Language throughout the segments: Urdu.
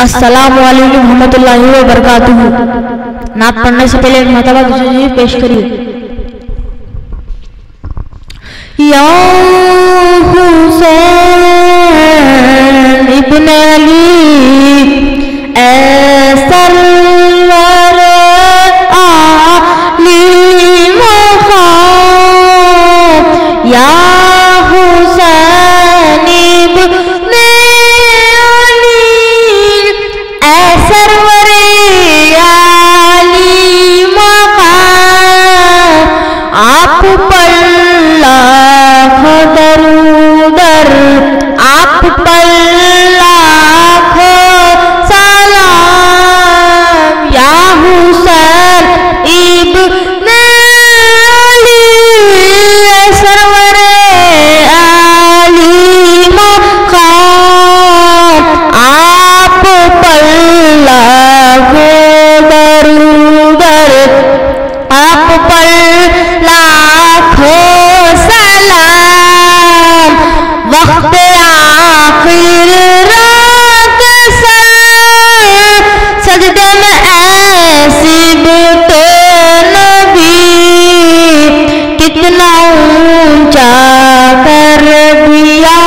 السلام علیکم ورحمۃ اللہ وبرکاتہ۔ نعت پڑھنے سے پہلے ایک مرتبہ دوسری پیش کریے۔ یا حسین ابن علی اے سرور علی مقام، یا حسین ابن علی اے سرور علی مقام، آپ پر لاکھوں درود آپ پر لاکھوں سلام، یا حسین ابن علی اے سرور علی مقام، آپ پر لاکھوں درود آپ پر لاکھوں سلام، وقت آخر رات سجدے میں ایسی بت نبی، کتنا اونچا کر دیا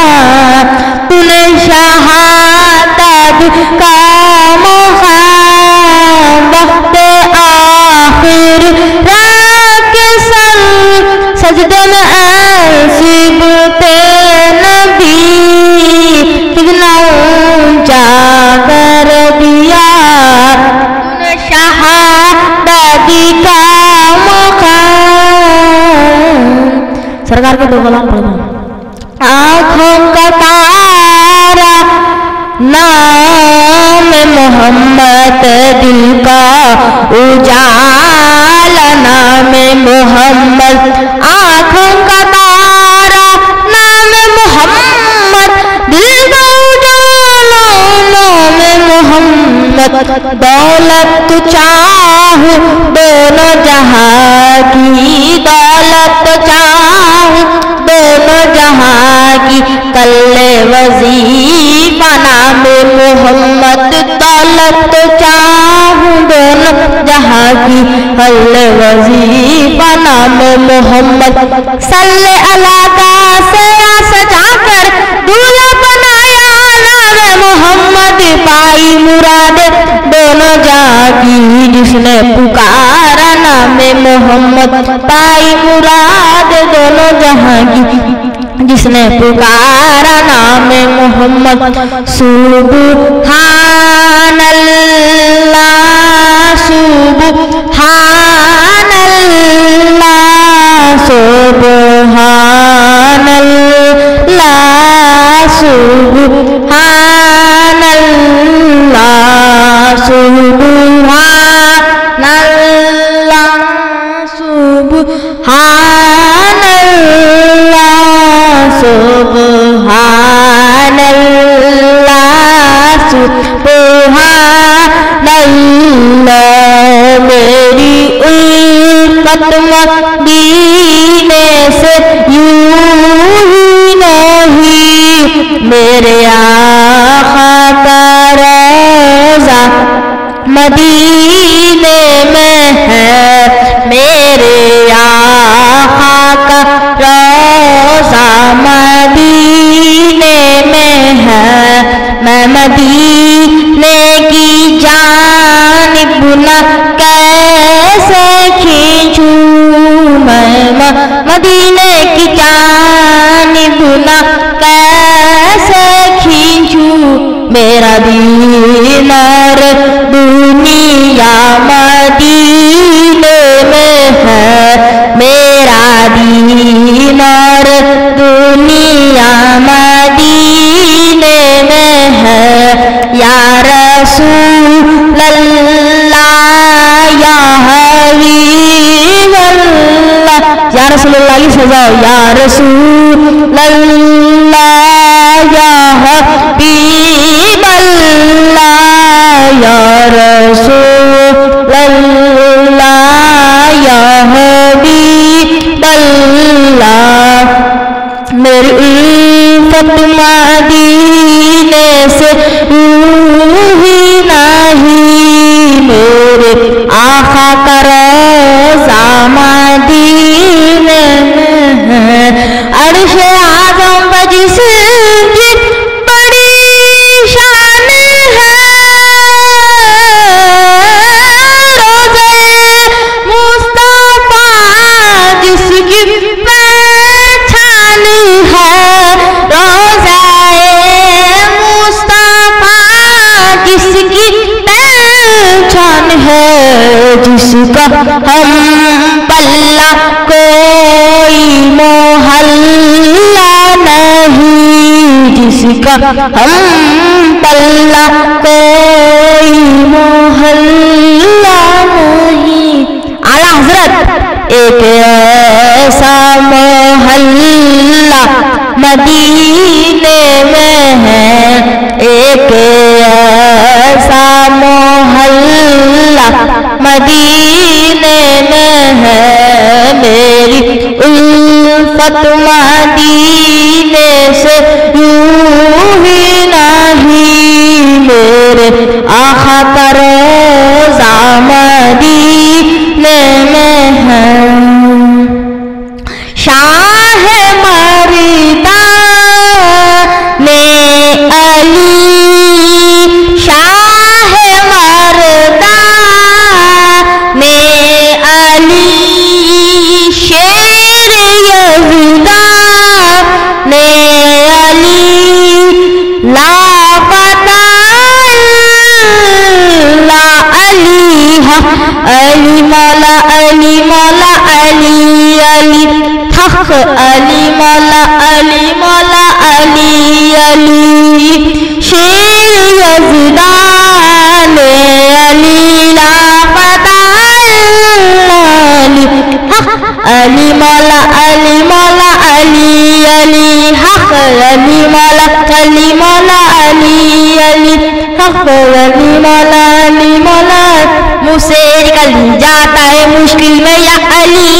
تو نے شہادت کا مقام، وقت آخر رات سجدے میں ایسی بت نبی، کتنا اونچا کر دیا تو نے شہادت کا مقام۔ سرکار کے دو کلام پڑھنا۔ آنکھوں کا تارا نام محمد، دل کا اجالا نام محمد، آنکھوں کا تارا نام محمد، دل کا اجالا نام محمد، دولت چاہوں دونوں جہاں کی، دولت چاہوں دونوں جہاں کی، کلے وظیفہ نام محمد، دولت چاہوں دونوں جہاں کی، کلے وظیفہ نام محمد، صلی اللہ کا سیا سجا کر دولہا بنایا نام محمد، پائی مراد دونوں جہاں کی، جس نے پکارا نام محمد، پائی مراد دونوں جہاں کی، جس نے پکارا نام محمد۔ سبحان اللہ سبحان اللہ سبحان اللہ سبحان اللہ سبحان اللہ سبحان اللہ سبحان اللہ سبحان اللہ، میری الفت مدینے سے یوں ہی نہیں، میرے آقا کا روضہ مدینے میں ہے، میرے آقا کا روضہ مدینے میں ہے، میں مدینے کی جانب نہ کیسے کھینچوں، میں مدینے کی جانب نہ کیسے کھینچوں، میرا دین اور دنیا مدینے میں ہے، میرا دین اور دنیا مدینے میں ہے، یا رسول اللہ یا حبیب اللہ، یا رسول اللہ کی سزا، یا رسول اللہ یا حبیب اللہ، یا رسول اللہ یا حبیب اللہ، میری الفت مدینے سے نہیں میرے آقا کا روضہ مدینے میں ہے عرش اعظم پر جس کی بڑی شان ہے روضہ مصطفیٰ جس کی پہچان ہے روضہ جس کی پہچان ہے جس کا ہم پلہ کوئی محلہ نہیں جس کا ہم پلہ کوئی محلہ نہیں اعلیٰ حضرت ایک ایسا محلہ مدینے میں ہے ایک ایسا محلہ مدینے میں ہے میری الفت مدینے سے یوں ہی نہیں میرے آقا کا روضہ مدینے میں ہے شاہ مردان علی شاہ مردان علی شیر یزدان علی لا فتح لا علی علی مولا علی مولا علی علی حق علی مولا علی مولا علی علی شیر یزدان علی لا فتح علی حق علی مولا علی مولا علی علی حق علی مولا علی مولا علی علی حق علی مولا علی مولا منہ سے نکل جاتا ہے مشکل میں یا علی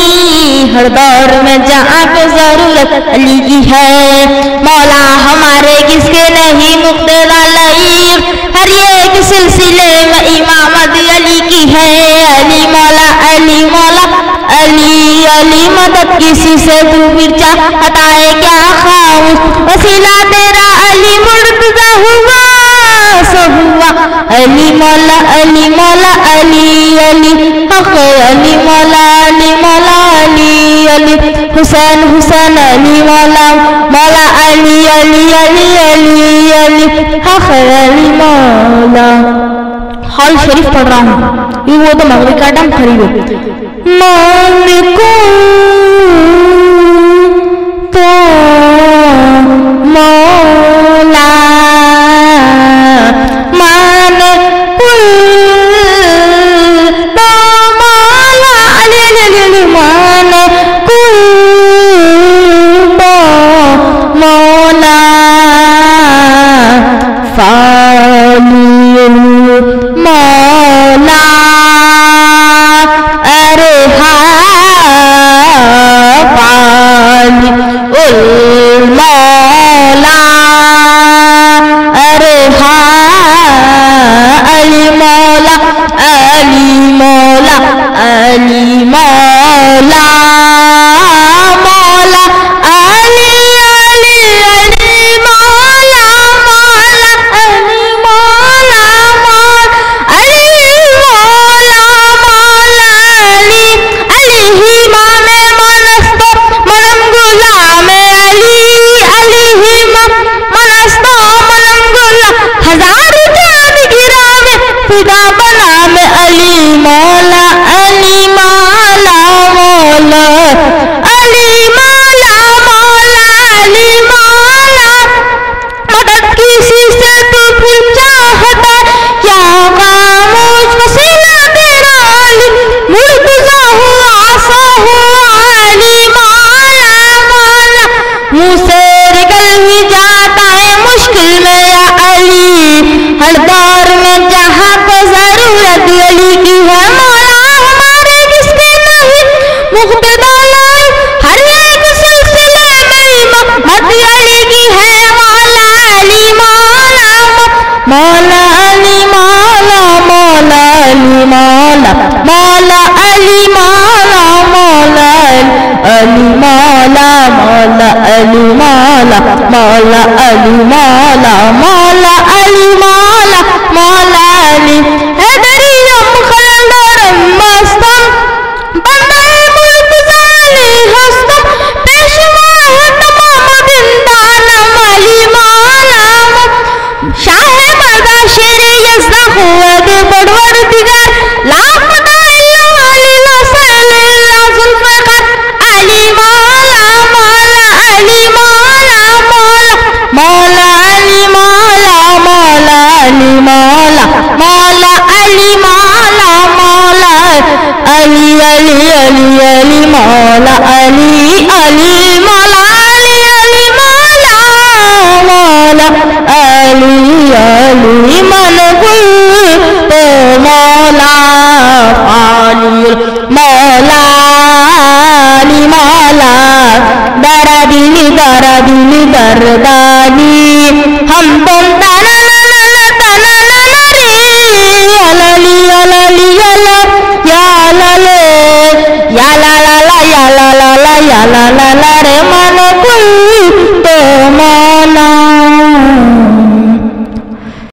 ہر دور میں جہاں پہ ضرورت علی کی ہے مولا ہمارے کس کے نہیں مقتدا لائق ہر ایک سلسلے میں امامت علی کی ہے علی مولا علی مولا علی علی مدد کسی سے تو پھر چاہتا ہے کیا خاموش وسیلہ تیرا علی مرتضی ہوا سو ہوا علی مولا علی مولا علی علی حق علی مولا علی مولا علی علی حسین حسین علی مولا مولا علی علی علی علی علی حق علی مولا حال شریف پڑھ رہا ہوں یہ وہ تو مغرب کا ٹائم خریدو مان کو تو مولا مان کل تو مولا علی علی علی مان کل تو مولا فالی مولا ارے فالی ul-Mola Ali Ali Ali Maula Ali Ali Maula Ali Ali Maula Maula Ali Ali Manqul to Maula Falil Maula Ali Maula Daradili Daradili Dardani Hum tum tananana tananari Alali Alali Ala Ya la la la ya la la la ya la la la ya la la la